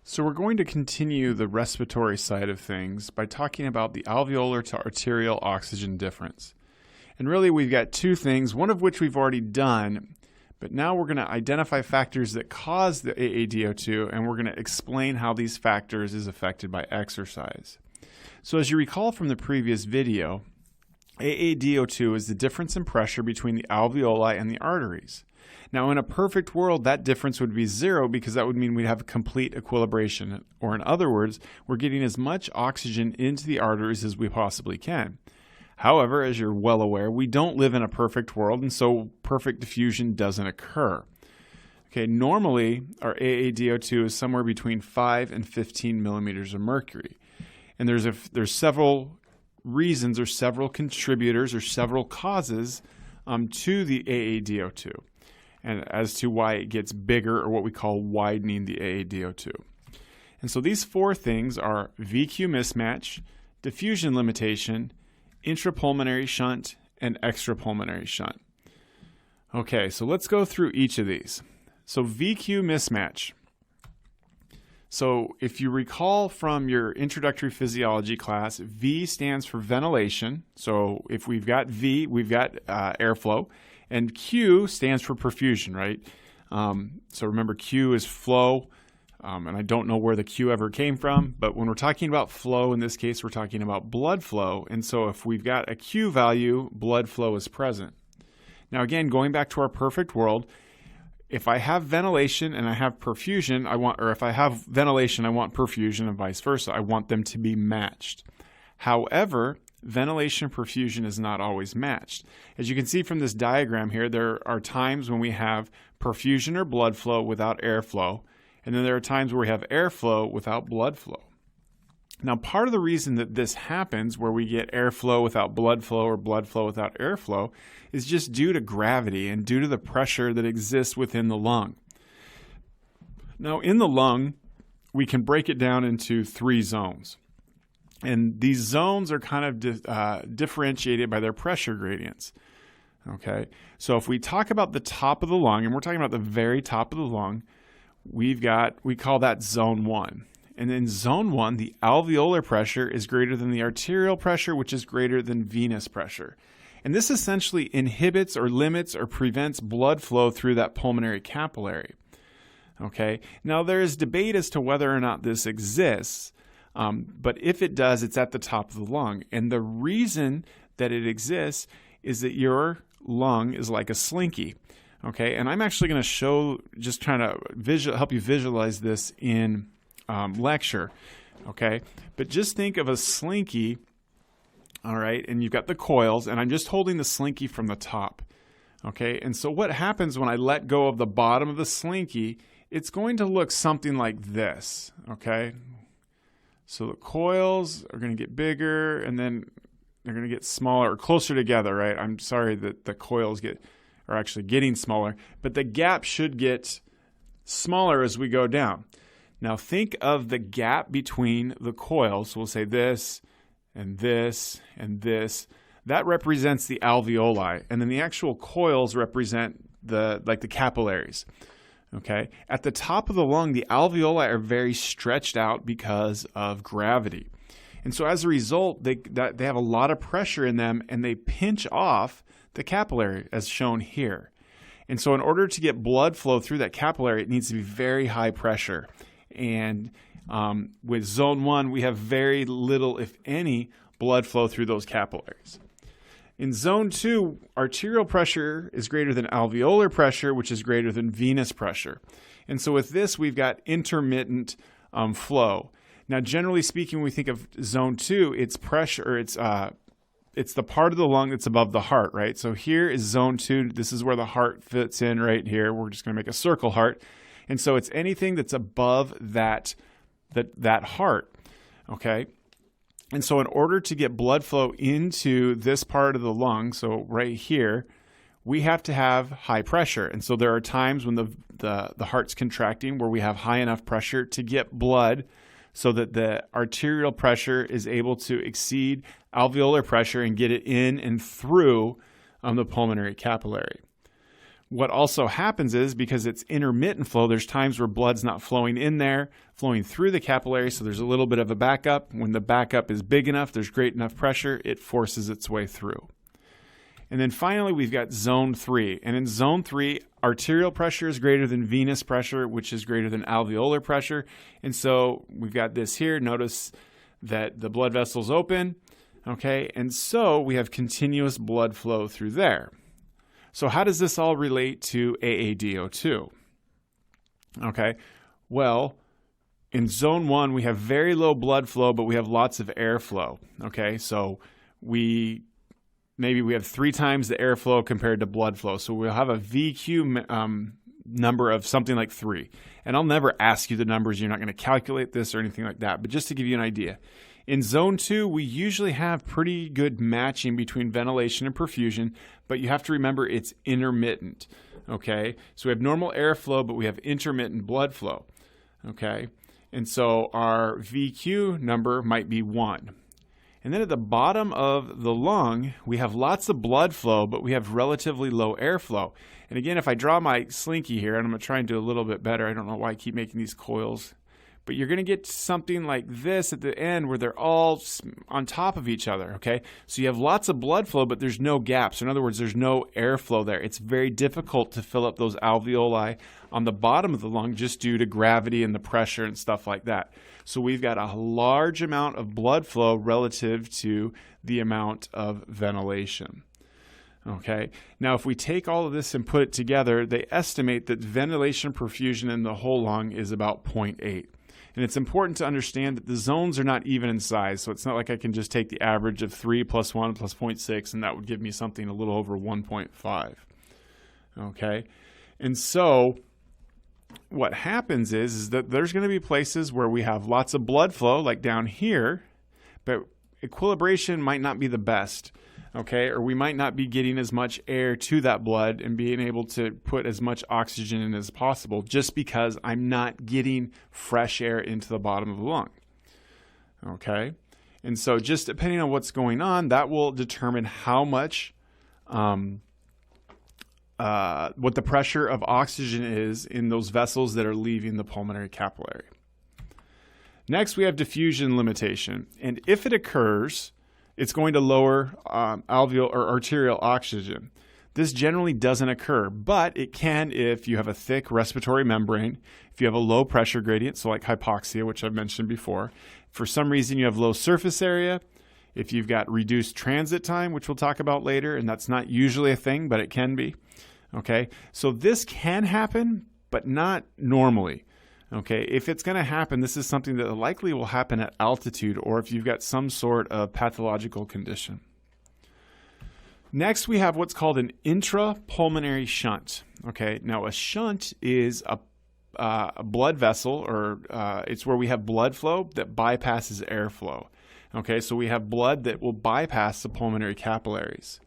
So we're going to continue the respiratory side of things by talking about the alveolar to arterial oxygen difference. And really we've got two things, one of which we've already done, but now we're going to identify factors that cause the AaDO2, and we're going to explain how these factors is affected by exercise. So as you recall from the previous video, AaDO2 is the difference in pressure between the alveoli and the arteries. Now, in a perfect world, that difference would be zero because that would mean we'd have complete equilibration, or in other words, we're getting as much oxygen into the arteries as we possibly can. However, as you're well aware, we don't live in a perfect world, and so perfect diffusion doesn't occur. Okay, normally, our AaDO2 is somewhere between 5 and 15 millimeters of mercury. And there's several reasons or several contributors or several causes to the AaDO2. And as to why it gets bigger, or what we call widening the AaDO2. And so these four things are VQ mismatch, diffusion limitation, intrapulmonary shunt, and extrapulmonary shunt. Okay, so let's go through each of these. So VQ mismatch. So if you recall from your introductory physiology class, V stands for ventilation. So if we've got V, we've got airflow. And Q stands for perfusion, right? So remember, Q is flow, and I don't know where the Q ever came from, but when we're talking about flow, in this case, we're talking about blood flow. And so if we've got a Q value, blood flow is present. Now again, going back to our perfect world, if I have ventilation and I have perfusion, or if I have ventilation, I want perfusion, and vice versa. I want them to be matched. However, ventilation perfusion is not always matched. As you can see from this diagram here, there are times when we have perfusion or blood flow without airflow, and then there are times where we have airflow without blood flow. Now, part of the reason that this happens, where we get airflow without blood flow or blood flow without airflow, is just due to gravity and due to the pressure that exists within the lung. Now, in the lung, we can break it down into three zones. And these zones are kind of differentiated by their pressure gradients. Okay, so if we talk about the top of the lung, and we're talking about the very top of the lung, we call that zone 1. And in zone 1, the alveolar pressure is greater than the arterial pressure, which is greater than venous pressure. And this essentially inhibits or limits or prevents blood flow through that pulmonary capillary. Okay, now there is debate as to whether or not this exists. But if it does, it's at the top of the lung. And the reason that it exists is that your lung is like a slinky. Okay, and I'm actually going to show, just trying to help you visualize this in lecture. Okay, but just think of a slinky, all right, and you've got the coils, and I'm just holding the slinky from the top. Okay, and so what happens when I let go of the bottom of the slinky, it's going to look something like this. Okay. So the coils are going to get bigger, and then they're going to get smaller or closer together, right? I'm sorry that the coils are actually getting smaller, but the gap should get smaller as we go down. Now think of the gap between the coils. So we'll say this and this and this. That represents the alveoli, and then the actual coils represent the capillaries. Okay. At the top of the lung, the alveoli are very stretched out because of gravity. And so as a result, they have a lot of pressure in them, and they pinch off the capillary, as shown here. And so in order to get blood flow through that capillary, it needs to be very high pressure. And with zone 1, we have very little, if any, blood flow through those capillaries. In zone 2, arterial pressure is greater than alveolar pressure, which is greater than venous pressure. And so with this, we've got intermittent flow. Now, generally speaking, when we think of zone 2, it's pressure, it's the part of the lung that's above the heart, right? So here is zone 2. This is where the heart fits in right here. We're just going to make a circle heart. And so it's anything that's above that heart, okay? And so in order to get blood flow into this part of the lung, so right here, we have to have high pressure. And so there are times when the heart's contracting where we have high enough pressure to get blood so that the arterial pressure is able to exceed alveolar pressure and get it in and through the pulmonary capillary. What also happens is, because it's intermittent flow, there's times where blood's not flowing in there, flowing through the capillary, so there's a little bit of a backup. When the backup is big enough, there's great enough pressure, it forces its way through. And then finally, we've got zone 3. And in zone 3, arterial pressure is greater than venous pressure, which is greater than alveolar pressure. And so we've got this here. Notice that the blood vessels open, okay? And so we have continuous blood flow through there. So how does this all relate to AaDO2? Okay, well, in zone 1, we have very low blood flow, but we have lots of airflow. Okay, so maybe we have 3 times the airflow compared to blood flow. So we'll have a VQ number of something like 3. And I'll never ask you the numbers. You're not going to calculate this or anything like that. But just to give you an idea, in zone 2, we usually have pretty good matching between ventilation and perfusion, but you have to remember it's intermittent. Okay, so we have normal airflow, but we have intermittent blood flow. Okay, and so our VQ number might be 1. And then at the bottom of the lung, we have lots of blood flow, but we have relatively low airflow. And again, if I draw my slinky here, and I'm going to try and do a little bit better. I don't know why I keep making these coils. But you're going to get something like this at the end where they're all on top of each other, okay? So you have lots of blood flow, but there's no gaps. In other words, there's no airflow there. It's very difficult to fill up those alveoli on the bottom of the lung just due to gravity and the pressure and stuff like that. So we've got a large amount of blood flow relative to the amount of ventilation. Okay, now if we take all of this and put it together, they estimate that ventilation perfusion in the whole lung is about 0.8. And it's important to understand that the zones are not even in size, so it's not like I can just take the average of 3 plus 1 plus 0.6, and that would give me something a little over 1.5. Okay, and so what happens is that there's going to be places where we have lots of blood flow, like down here, but equilibration might not be the best. Okay, or we might not be getting as much air to that blood and being able to put as much oxygen in as possible just because I'm not getting fresh air into the bottom of the lung. Okay, and so just depending on what's going on, that will determine how much, what the pressure of oxygen is in those vessels that are leaving the pulmonary capillary. Next, we have diffusion limitation, and if it occurs, it's going to lower alveolar or arterial oxygen. This generally doesn't occur, but it can if you have a thick respiratory membrane, if you have a low pressure gradient, so like hypoxia, which I've mentioned before. For some reason you have low surface area, if you've got reduced transit time, which we'll talk about later, and that's not usually a thing, but it can be. Okay, so this can happen, but not normally. Okay, if it's going to happen, this is something that likely will happen at altitude or if you've got some sort of pathological condition. Next, we have what's called an intrapulmonary shunt. Okay, now a shunt is a blood vessel, or it's where we have blood flow that bypasses airflow. Okay, so we have blood that will bypass the pulmonary capillaries.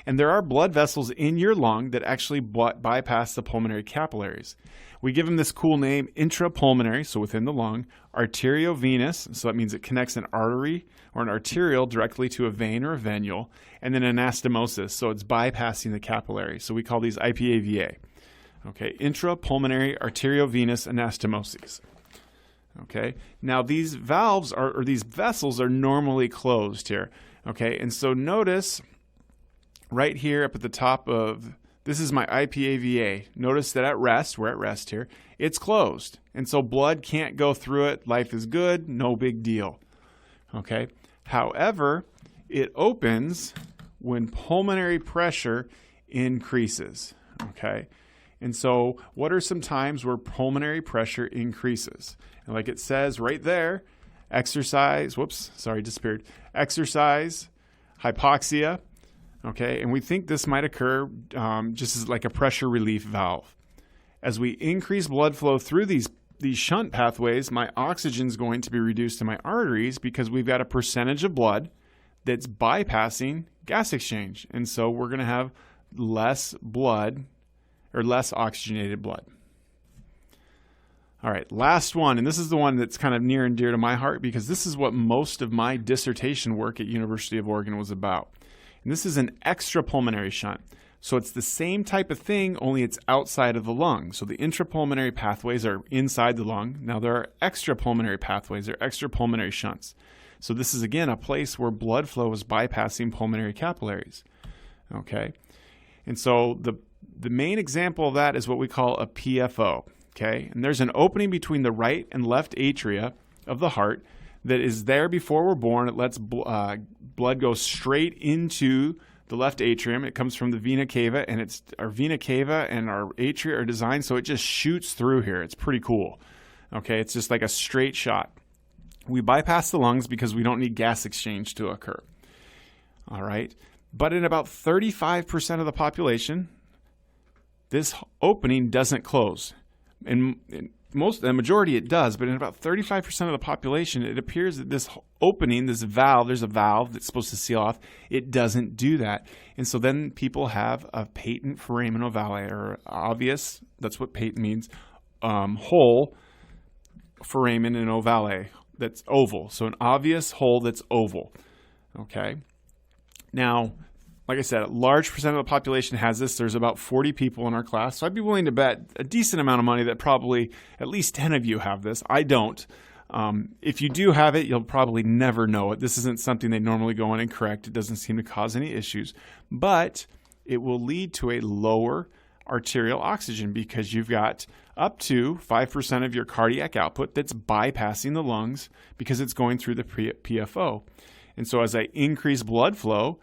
And there are blood vessels in your lung that actually bypass the pulmonary capillaries. We give them this cool name, intrapulmonary, so within the lung, arteriovenous, so that means it connects an artery or an arterial directly to a vein or a venule, and then anastomosis, so it's bypassing the capillary. So we call these IPAVA. Okay, intrapulmonary arteriovenous anastomoses. Okay, now these valves or these vessels are normally closed here. Okay, and so notice right here up at the top of, this is my IPAVA. Notice that at rest, we're at rest here, it's closed. And so blood can't go through it. Life is good, no big deal. Okay. However, it opens when pulmonary pressure increases. Okay. And so what are some times where pulmonary pressure increases? And like it says right there, exercise, exercise, hypoxia. Okay, and we think this might occur just as like a pressure relief valve. As we increase blood flow through these shunt pathways, my oxygen is going to be reduced to my arteries because we've got a percentage of blood that's bypassing gas exchange. And so we're going to have less blood or less oxygenated blood. All right, last one, and this is the one that's kind of near and dear to my heart because this is what most of my dissertation work at University of Oregon was about. And this is an extrapulmonary shunt. So it's the same type of thing, only it's outside of the lung. So the intrapulmonary pathways are inside the lung. Now there are extrapulmonary pathways, or extrapulmonary shunts. So this is, again, a place where blood flow is bypassing pulmonary capillaries. Okay? And so the main example of that is what we call a PFO. Okay? And there's an opening between the right and left atria of the heart that is there before we're born. It lets blood go straight into the left atrium. It comes from the vena cava, and our vena cava and our atria are designed so it just shoots through here. It's pretty cool. Okay, it's just like a straight shot. We bypass the lungs because we don't need gas exchange to occur. All right, but in about 35% of the population, this opening doesn't close. In the majority it does, but in about 35% of the population, it appears that this opening, this valve, there's a valve that's supposed to seal off, it doesn't do that. And so then people have a patent foramen ovale, or obvious, that's what patent means, hole, foramen and ovale, that's oval. So an obvious hole that's oval. Okay. Now, like I said, a large percent of the population has this. There's about 40 people in our class. So I'd be willing to bet a decent amount of money that probably at least 10 of you have this. I don't. If you do have it, you'll probably never know it. This isn't something they normally go in and correct. It doesn't seem to cause any issues. But it will lead to a lower arterial oxygen because you've got up to 5% of your cardiac output that's bypassing the lungs because it's going through the PFO. And so as I increase blood flow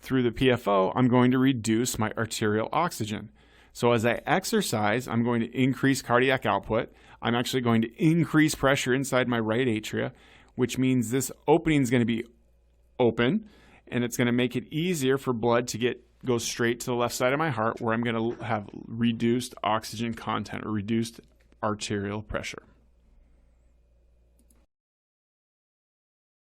through the PFO, I'm going to reduce my arterial oxygen. So as I exercise, I'm going to increase cardiac output. I'm actually going to increase pressure inside my right atria, which means this opening is going to be open, and it's going to make it easier for blood to go straight to the left side of my heart, where I'm going to have reduced oxygen content or reduced arterial pressure.